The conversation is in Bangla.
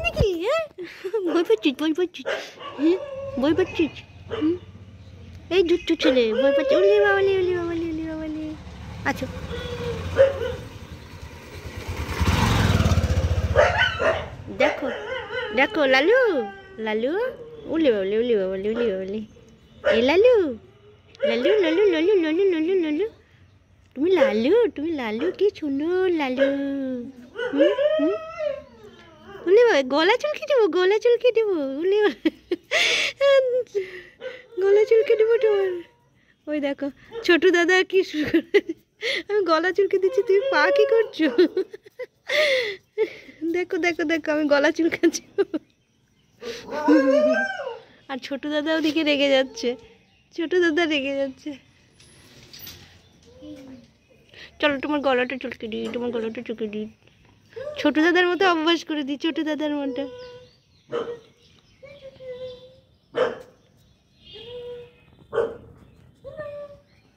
নাকি? হ্যাঁ, ভয় পাচ্ছিস? ভয় পাচ্ছিস? হ্যাঁ, ভয় পাচ্ছিস? এই দুষ্টু ছেলে ভয় পাচ্ছে। উলি বাবালি, উলি বাবালি, উলি বাবালি। আচ্ছা, দেখো দেখো লালু, লালু, উলি বাবালি, উলি বাবালি, উলি বাবালি। এই লালু, লালু, লালু, লালু, লালু, লালু, লালু। তুমি লালু, তুমি লালু, কি সুন্দর লালু। হুম হুম। উলি বাবা, গলা চুলকে দেবো, গলা চুলকে দেবো, উলি গলা চুলকে দেবো তোমার। ওই দেখো ছোটু দাদা কি শুরু করে। আমি গলা চুলকে দিচ্ছি, তুমি পা কি করছো? দেখো দেখো দেখো, আমি গলা চুলকাচ্ছি। আর ছোটু দাদা ওদিকে রেগে যাচ্ছে, ছোটু দাদা রেগে যাচ্ছে। চলো তোমার গলাটা চুলকে দিই, তোমার গলাটা চুলকে দিই। ছোটু দাদার মতো অভ্যাস করে দিই, ছোটু দাদার মতো।